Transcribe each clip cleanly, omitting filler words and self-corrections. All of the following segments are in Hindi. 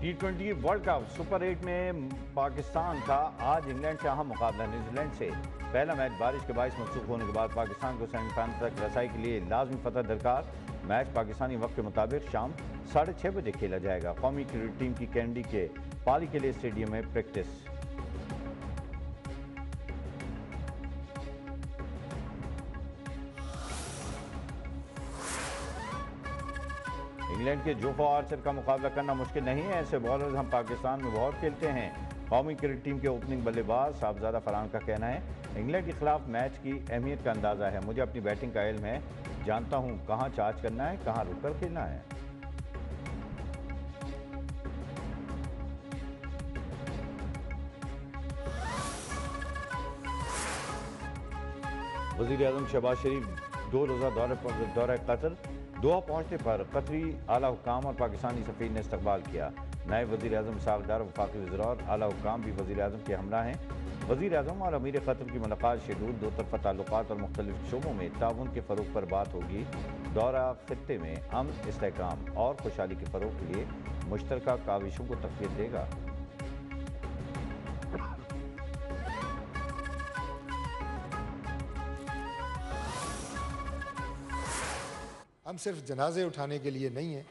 T20 वर्ल्ड कप सुपर 8 में पाकिस्तान का आज इंग्लैंड से अहम मुकाबला न्यूजीलैंड से। पहला मैच बारिश के बायस मनसूख होने के बाद पाकिस्तान को सेमीफाइनल तक रसाई के लिए लाजमी फतह दरकार। मैच पाकिस्तानी वक्त के मुताबिक शाम 6:30 बजे खेला जाएगा। कौमी क्रिकेट टीम की कैंडी के पाली के लिए स्टेडियम में प्रैक्टिस। इंग्लैंड के जोफा आर्चर का मुकाबला करना मुश्किल नहीं है। ऐसे बॉलर्स हम पाकिस्तान में बहुत खेलते हैं। कौमी क्रिकेट टीम के ओपनिंग बल्लेबाज साहबजादा फरहान का कहना है, इंग्लैंड के खिलाफ मैच की अहमियत का अंदाजा है। मुझे अपनी बैटिंग का इल्म है, जानता हूं कहां चार्ज करना है, कहां रुककर खेलना है। वज़ीर-ए-आज़म शहबाज शरीफ 2 रोज़ा दौरे कतर दोहा पहुंचने पर कतरी आला हुक्काम और पाकिस्तानी सफ़ीर ने इस्तकबाल किया। नए वज़ीर-ए-आज़म सागदार वफाकी वज़ीर और आला हुक्काम भी वज़ीर-ए-आज़म के हमरा हैं। वज़ीर-ए-आज़म और अमीर कतर की मुलाकात शेड्यूल। दो तरफ़ा ताल्लुकात और मुख्तलिफ शोबों में ताउन के फ़रोग़ पर बात होगी। दौरा खित्ते में अमन, इस्तेहकाम और खुशहाली के फ़रोग़ के लिए मुश्तरका काविशों को तक़वियत देगा। हम सिर्फ जनाजे उठाने के लिए नहीं हैं,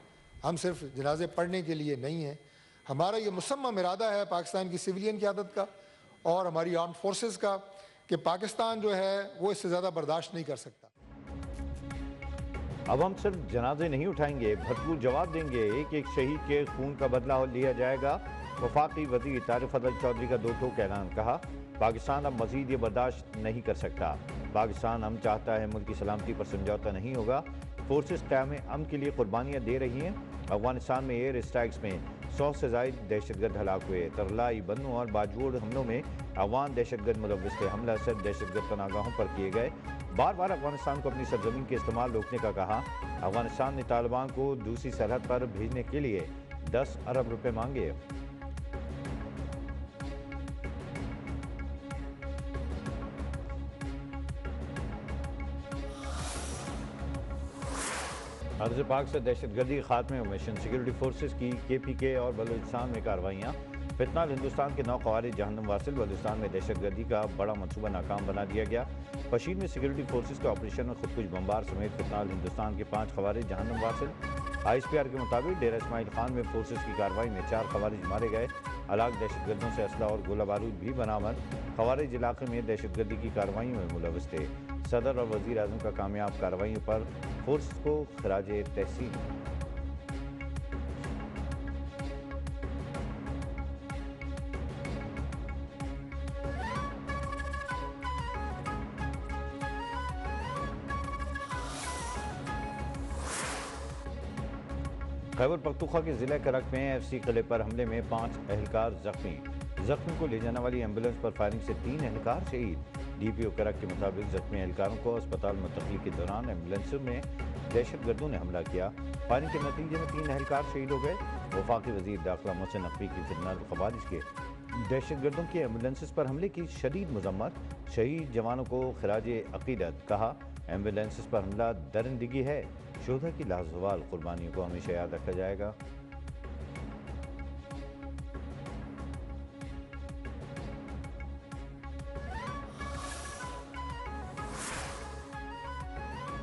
हम सिर्फ जनाजे पढ़ने के लिए नहीं हैं। हमारा ये मुसम्मम इरादा है पाकिस्तान की सिविलियन क़यादत का और हमारी आर्म्ड फोर्सेस का कि पाकिस्तान जो है वो इससे ज़्यादा बर्दाश्त नहीं कर सकता। अब हम सिर्फ जनाजे नहीं उठाएंगे, भरपूर जवाब देंगे। एक एक शहीद के खून का बदला लिया जाएगा। वफाकी वज़ीर तारिक फजल चौधरी का दो टोक ऐलान। कहा, पाकिस्तान अब मज़ीद ये बर्दाश्त नहीं कर सकता। पाकिस्तान हम चाहता है मुल्क की सलामती पर समझौता नहीं होगा। फोर्सेस क़याम अमन के लिए कुर्बानियाँ दे रही हैं। अफगानिस्तान में एयर स्ट्राइक्स में 100 से ज़ायद दहशतगर्द हलाक हुए। तरलाई, बन्नू और बाजूड़ हमलों में अफगान दहशतगर्द मुलव्वस थे। हमला असर दहशतगर्द पनागाहों पर किए गए। बार बार अफगानिस्तान को अपनी सरजमीन के इस्तेमाल रोकने का कहा। अफगानिस्तान ने तालिबान को दूसरी सरहद पर भेजने के लिए 10 अरब रुपये मांगे। अर्ज़ पाक से दहशतगर्दी के खात्मे में मिशन। सिक्योरिटी फोर्सेस की KPK और बलूचिस्तान में कार्रवाइयाँ। फितनाल हिंदुस्तान के 9 ख़वारिज जहन्नम वासिल। बलूचिस्तान में दहशतगर्दी का बड़ा मनसूबा नाकाम बना दिया गया। पशीर में सिक्योरिटी फोर्सेस के ऑपरेशन में खुदकुश बमबार समेत फितनाल हिंदुस्तान के 5 ख़वारिज जहन्नम वासिल। ISPR के मुताबिक डेरा इस्माइल खान में फोर्सेस की कार्रवाई में 4 ख़वारिज मारे गए। हलाक दहशतगर्दों से असला और गोला बारूद भी बरामद। ख़वारिज इलाके में दहशतगर्दी की कार्रवाइयों में मुलव्वस थे। सदर और वज़ीर-ए-आज़म का कामयाब कार्रवाइयों पर फोर्स को खराजे तहसीन। खैबर पख्तूनख्वा के ज़िला करक में FC किले पर हमले में 5 एहलकार जख्मी को ले जाने वाली एम्बुलेंस पर फायरिंग से 3 एहलकार शहीद। DPO करक के मुताबिक जख्मी एहलकारों को अस्पताल मुंतकिल के दौरान एम्बुलेंस में दहशतगर्दों ने हमला किया। फायरिंग के नतीजे में 3 एहलकार शहीद हो गए। वफाकी वज़ीर दाखिला मोहसिन नकवी की फितनाल ख़वारिज के दहशतगर्दों के एम्बुलेंस पर हमले की शदीद मजम्मत। शहीद जवानों को खराजे अकीदत। कहा, एम्बुलेंस पर हमला दरिंदगी है। शोधा की लाजवाल कुर्बानियों को हमेशा याद रखा जाएगा।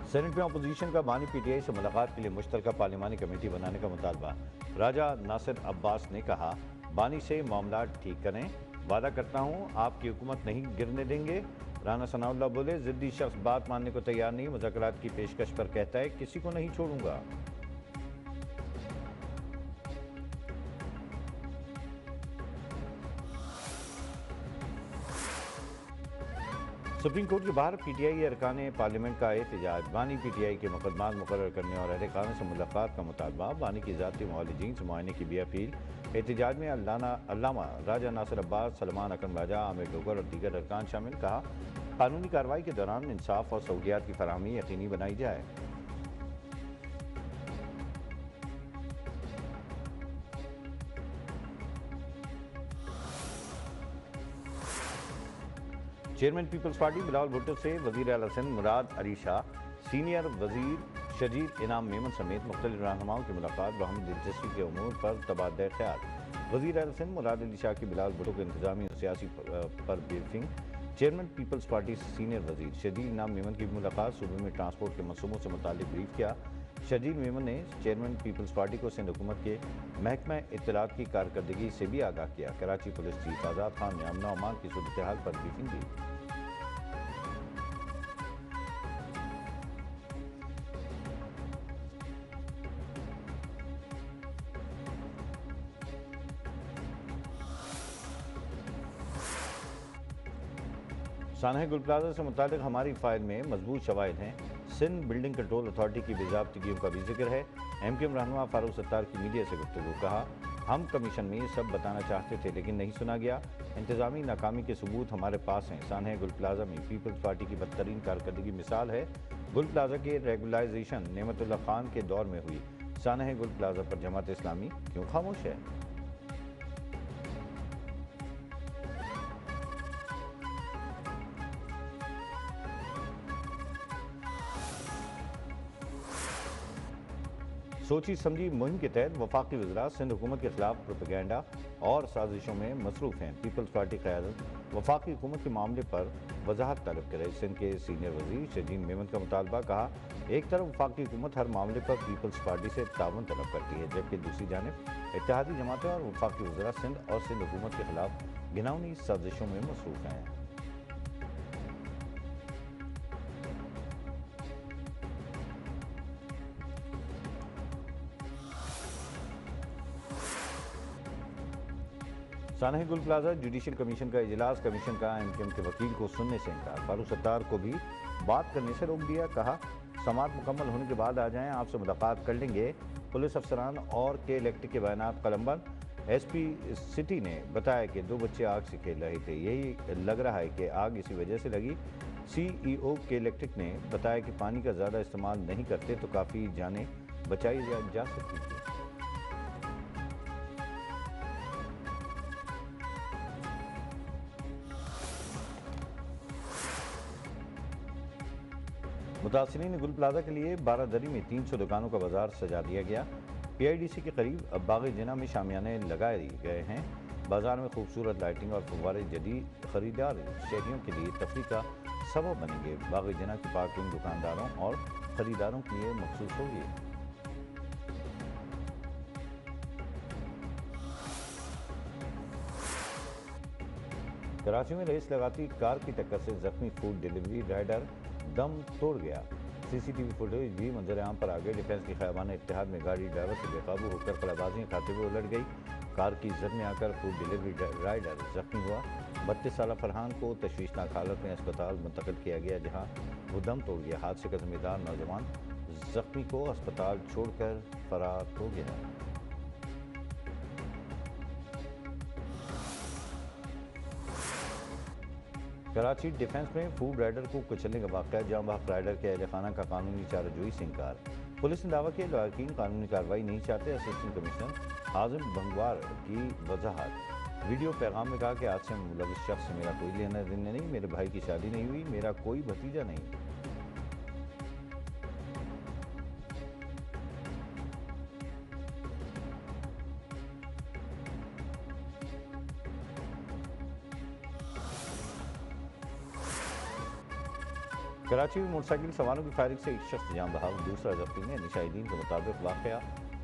सेनेट में अपोजिशन का बानी PTI से मुलाकात के लिए मुश्तरका पार्लिमानी कमेटी बनाने का मुतालबा। राजा नासिर अब्बास ने कहा, बानी से मामला ठीक करें, वादा करता हूं आपकी हुकूमत नहीं गिरने देंगे। राना सनाउल्लाह बोले, जिद्दी शख्स बात मानने को तैयार नहीं, मुज़ाकरात की पेशकश पर कहता है किसी को नहीं छोड़ूंगा। सुप्रीम कोर्ट के बाहर PTI अरकान पार्लियामेंट का एहतजाज। बानी PTI के मुकदमात मुकर्रर करने और अहलकारों से मुलाकात का मुतालबा। बानी की ज़ाती मुआलिजीन से मुआयने की भी अपील। एहतजाज में अल्लामा राजा नासिर अब्बास, सलमान अकरम राजा, आमिर डोगर और दीगर अरकान शामिल। कहा, कानूनी कार्रवाई के दौरान इंसाफ और सहूलियात की फराहमी यकीनी बनाई जाए। चेयरमैन पीपल्स पार्टी बिलावल भुट्टो से वज़ीर आला सिंध मुराद अली शाह, सीनियर वज़ीर शजीर इनाम मेमन समेत मुख्तलिफ रहनुमाओं की मुलाकात। बाहमी दिलचस्पी के उमूर पर तबादला ख्याल। वज़ीर आला सिंध मुराद अली शाह की बिलाल भुट्टो के इंतजामी और सियासी पर briefing. Chairman Peoples Party senior वजीर शजील इनाम मेमन की मुलाकात। सूबे में ट्रांसपोर्ट के मनसूबों से मुताल्लिक ब्रीफ किया। शजील मेमन ने चेयरमैन पीपल्स पार्टी को सिंध हुकूमत के महकमा इत्तलात की कारकर्दगी से भी आगाह किया। कराची पुलिस चीफ आज़ाद खान ने अमन अमान की सूरत हाल पर ब्रीफिंग दी। सानह गुल प्लाजा से मुतालिक हमारी फाइल में मजबूत शवाहिद हैं। सिंध बिल्डिंग कंट्रोल अथॉरिटी की बेज़ाब्तिगियों का भी जिक्र है। MQM रहनुमा फारूक सत्तार की मीडिया से गुफ्तगू। कहा, हम कमीशन में सब बताना चाहते थे लेकिन नहीं सुना गया। इंतजामी नाकामी के सबूत हमारे पास हैं। सानह गुल प्लाजा में पीपल्स पार्टी की बदतरीन कारकर्दगी मिसाल है। गुल प्लाजा के रेगुलाइजेशन नेमतुल्लाह खान के दौर में हुई। सानह गुल प्लाजा पर जमात इस्लामी क्यों खामोश है? सोची समझी मुहिम के तहत वफाकी वज़रा सिंध हुकूमत के खिलाफ प्रोपेगेंडा और साजिशों में मसरूफ़ हैं। पीपल्स पार्टी क़यादत वफाकी हुकूमत के मामले पर वजाहत तलब करे। सिंध के सीनियर वज़ीर शजील मेमन का मुतालबा। कहा, एक तरफ वफाकी हुकूमत हर मामले पर पीपल्स पार्टी से ताउन तलब करती है, जबकि दूसरी जानिब इत्तेहादी जमातें और वफाकी वज़रा सिंध और सिंध हुकूमत के खिलाफ घिनौनी साजिशों में मसरूफ़ हैं। सानह गुल प्लाजा जुडिशल कमीशन का इजलास। कमीशन का MQM के वकील को सुनने से इनकार। फारूक सत्तार को भी बात करने से रोक दिया। कहा, समाअत मुकम्मल होने के बाद आ जाएं, आपसे मुलाकात कर लेंगे। पुलिस अफसरान और के इलेक्ट्रिक के बयानात कलमबंद। SP सिटी ने बताया कि 2 बच्चे आग से खेल रहे थे, यही लग रहा है कि आग इसी वजह से लगी। CEO के इलेक्ट्रिक ने बताया कि पानी का ज़्यादा इस्तेमाल नहीं करते तो काफ़ी जानें बचाई जा सकती थी। मुतासिरीन गुल प्लाजा के लिए 12 दरी में 300 दुकानों का बाजार सजा दिया गया। PIDC के करीब बाग जिना में शामियाने लगाए गए हैं। बाजार में खूबसूरत लाइटिंग और फव्वारे जदीद खरीदार शहरियों के लिए तफरीह का सबब बनेंगे। बाग जिना की पार्किंग दुकानदारों और खरीदारों के लिए मखसूस होगी। कराची में रेस लगाती कार की टक्कर से जख्मी फूड डिलीवरी राइडर दम तोड़ गया। CCTV फुटेज भी मंजर आम पर आ गई। डिफेंस की ख़ैबान इत्तेहाद में गाड़ी ड्राइवर से बेकाबू होकर कलाबाजियाँ खाते हुए उलट गई। कार की जद में आकर फूड डिलीवरी राइडर जख्मी हुआ। 32 साला फरहान को तशवीशनाक हालत में अस्पताल मुंतकिल किया गया, जहाँ वो दम तोड़ गया। हादसे का जिम्मेदार नौजवान जख्मी को अस्पताल छोड़कर फरार हो गया। कराची डिफेंस में फूड राइडर को कुचलने का वाक़या। जाँ बहक राइडर के अहल खाना का कानूनी चाराजोई से इनकार। पुलिस ने दावा किया लवाकिन कानूनी कार्रवाई नहीं चाहते। असिस्टेंट कमिश्नर हाजिम भंगवार की वजाहत। वीडियो पैगाम में कहा कि आज से मुलविस शख्स से मेरा कोई लेना देना नहीं, मेरे भाई की शादी नहीं हुई, मेरा कोई भतीजा नहीं। कराची में मोटरसाइकिल सवारों की फायरिंग से एक शख्स जान बहाक, दूसरा जख्मी है। निशाहिदीन के मुताबिक वाक़या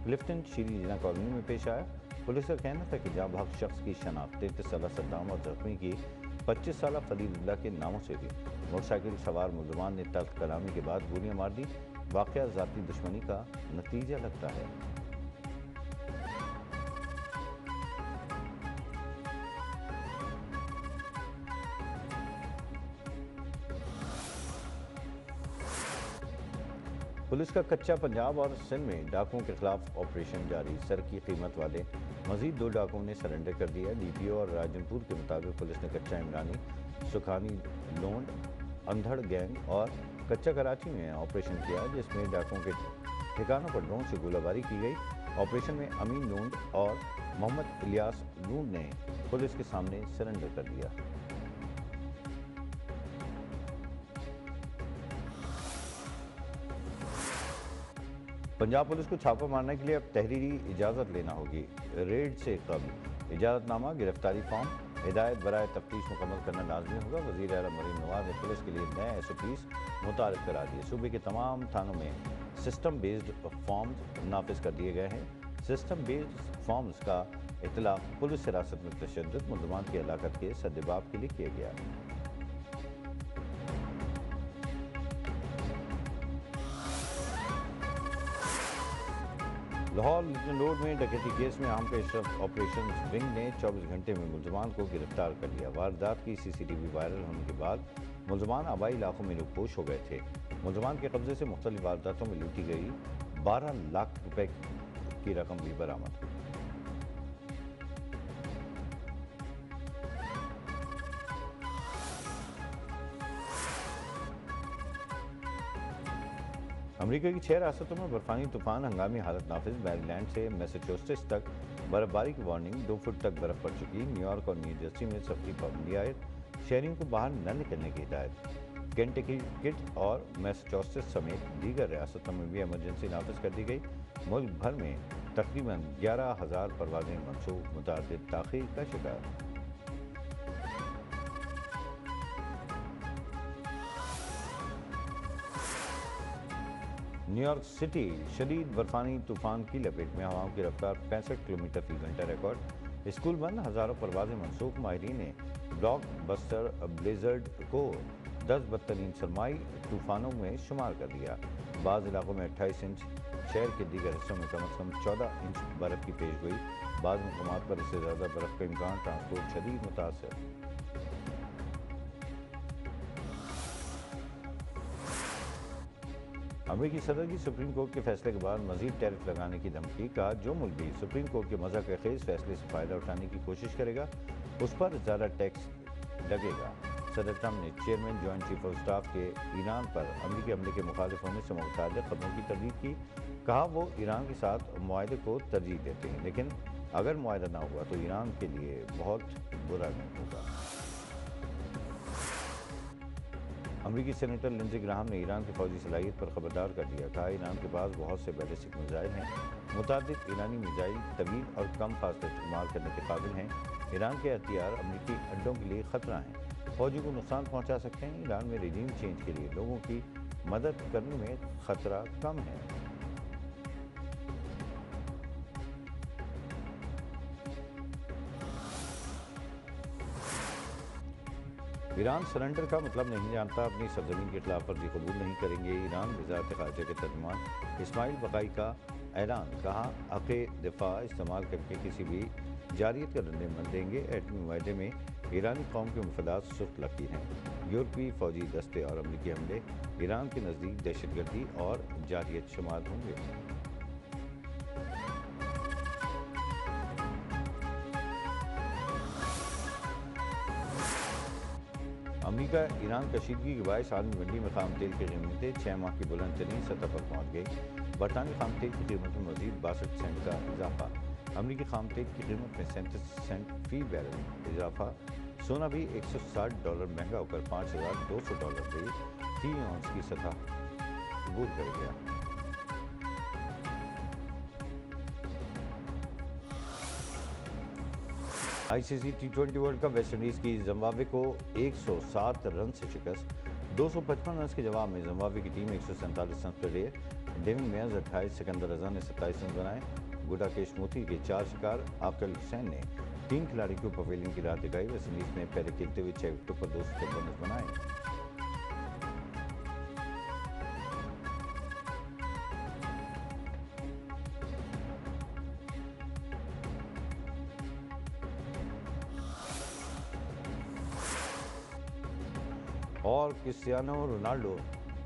क्लिफ्टन शीरी जिना कॉलोनी में पेश आया। पुलिस का कहना था कि जान बहाक शख्स की शनाख्त 33 साला सद्दाम और जख्मी की 25 साला फरीदुल्लाह के नामों से थी। मोटरसाइकिल सवार मुलजमान ने तल्ख कलामी के बाद गोलियां मार दी। वाक़या ज़ाती दुश्मनी का नतीजा लगता है। पुलिस का कच्चा पंजाब और सिंध में डाकुओं के खिलाफ ऑपरेशन जारी। सर की कीमत वाले मजीद 2 डाकुओं ने सरेंडर कर दिया। DPO और राजनपुर के मुताबिक पुलिस ने कच्चा इमरानी, सुखानी, लोंड, अंधड़ गैंग और कच्चा कराची में ऑपरेशन किया, जिसमें डाकुओं के ठिकानों पर ड्रोन से गोलाबारी की गई। ऑपरेशन में अमीन लोंड और मोहम्मद इलियास लूंड ने पुलिस के सामने सरेंडर कर दिया। पंजाब पुलिस को छापा मारने के लिए अब तहरीरी इजाज़त लेना होगी। रेड से कबल इजाज़तनामा, गिरफ्तारी फॉर्म, हिदायत बराए तफ्तीश मुकम्मल करना लाजमी होगा। वज़ीर आला मरीम नवाज ने पुलिस के लिए नए SOPs मुतारिफ करा दिए। सूबे के तमाम थानों में सिस्टम बेस्ड फॉर्म्स नाफिज कर दिए गए हैं। सिस्टम बेस्ड फॉर्म्स का इतलाक़ पुलिस हिरासत में तशद्दुद, मुल्ज़मान की हलाकत के सद्देबाब के लिए किया गया। लाहौर लिटन रोड में डकैती केस में आम पेशरफ ऑपरेशन विंग ने 24 घंटे में मुल्ज़मान को गिरफ्तार कर लिया। वारदात की CCTV वायरल होने के बाद मुल्ज़मान आबाई इलाकों में रुपोश हो गए थे। मुल्ज़मान के कब्जे से मुख्तलिफ वारदातों में लूटी गई 12 लाख रुपए की रकम भी बरामद हुई। अमेरिका की 6 रियासतों में बर्फानी तूफान हंगामी हालत नाफिज। मैरीलैंड से मैसाचुसेट्स तक बर्फबारी की वार्निंग, 2 फुट तक बर्फ पड़ चुकी। न्यूयॉर्क और न्यू जर्सी में सख्ती पाबंदी आयद, शहरियों को बाहर न निकलने की हिदायत। केंटकी और मैसाचुसेट्स समेत दीगर रियासतों में भी इमरजेंसी नाफिज कर दी गई। मुल्क भर में तकरीबन 11,000 परवाजें मनसूख, मुतअद्दिद ताख़ीर का शिकार। न्यूयॉर्क सिटी शदीद बर्फानी तूफान की लपेट में, हवाओं की रफ्तार 65 किलोमीटर फी घंटा रिकॉर्ड। स्कूल बंद, हज़ारों परवाजें मनसूख। माहिरीन ने ब्लॉक बस्टर ब्लेजर्ड को 10 बदतरीन सरमाई तूफानों में शुमार कर दिया। बाज़ इलाकों में 28 इंच, शहर के दीगर हिस्सों में कम से कम 14 इंच बर्फ़ की पेश गोई। बाज़ मकामात पर इससे ज़्यादा बर्फ़ का इम्कान, ट्रांसपोर्ट शदीद मुतासर। अमेरिकी सदर की सुप्रीम कोर्ट के फैसले के बाद मजीद टैरिफ लगाने की धमकी। कहा, जो मुल्क भी सुप्रीम कोर्ट के मज़ाक़-ए-ख़ेज़ फैसले से फ़ायदा उठाने की कोशिश करेगा उस पर ज़्यादा टैक्स लगेगा। सदर ट्रंप ने chairman joint chief of staff के ईरान पर अमेरिकी हमले के मुखालिफ होने से मुतअद्दिद ख़बरों की तरदीद की। कहा, वो ईरान के साथ मुआहदे को तरजीह देते हैं, लेकिन अगर मुआहदा ना हुआ तो ईरान के लिए बहुत बुरा दिन होगा। अमेरिकी सेनेटर लिंडसे ग्राहम ने ईरान की फौजी सलाहियत पर खबरदार कर दिया। कहा, ईरान के पास बहुत से बैलिस्टिक मिसाइल हैं। मुतअद्दिद ईरानी मिसाइल तवील और कम फासले इस्तेमाल करने के काबिल हैं। ईरान के हथियार अमेरिकी अड्डों के लिए खतरा हैं, फौजी को नुकसान पहुंचा सकते हैं। ईरान में रजीम चेंज के लिए लोगों की मदद करने में खतरा कम है। ईरान सरेंडर का मतलब नहीं जानता, अपनी सरजमीन के खिलाफ वर्जी कबूल नहीं करेंगे। ईरान वज़ारत ख़ारजा के तर्जुमान इस्माइल बक़ाई का ऐलान। कहा, हक़ दिफ़ा इस्तेमाल करके किसी भी जारियत का रद्द देंगे। एटमी मुआहदे में ईरानी कौम के मफादात सुस्त लकीर हैं। यूरोपीय फ़ौजी दस्ते और अमरीकी हमले ईरान के नज़दीक दहशतगर्दी और जारियत शुमार होंगे। अमेरिका ईरान कशीदगी के बायस आलमी मंडी में खाम तेल की कीमतें 6 माह की बुलंद तरीन सतह पर पहुँच गई। बरतानी खाम तेल की कीमत में मजीद 62 सेंट का इजाफा। अमरीकी खाम तेल की कीमत में 37 सेंट फी बैरल इजाफा। सोना भी $160 महंगा होकर $5,200 पे फी औंस की सतह अबूर कर गया। ICC T20 world cup West Indies की जिम्बाब्वे को 107 रन से शिकस्त। 255 रन के जवाब में जिम्बाब्वे की टीम 147 रन पर रही। डेविन मेयर्स 28, सिकंदर रजा ने 27 रन बनाए। गुडाकेश मोती के 4 शिकार। आकिल हुसैन ने 3 खिलाड़ियों को पवेलियन की राह दिखाई। वेस्ट इंडीज़ ने पहले खेलते हुए 6 विकेटों पर 200 रन बनाए। और क्रिस्टियानो रोनाल्डो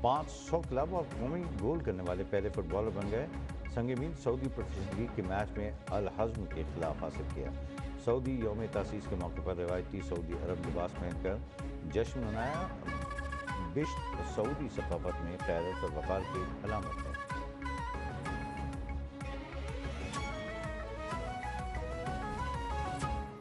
500 क्लब और कौमी गोल करने वाले पहले फुटबॉलर बन गए। संगमीन सऊदी प्रोफेशनल लीग के मैच में अल हज़्म के खिलाफ हासिल किया। सऊदी यौम तासीस के मौके पर रिवायती सऊदी अरब लिबास पहनकर जश्न मनाया। बिश्त सऊदी सकाफत में खैरत और वक़ार की अलामत है।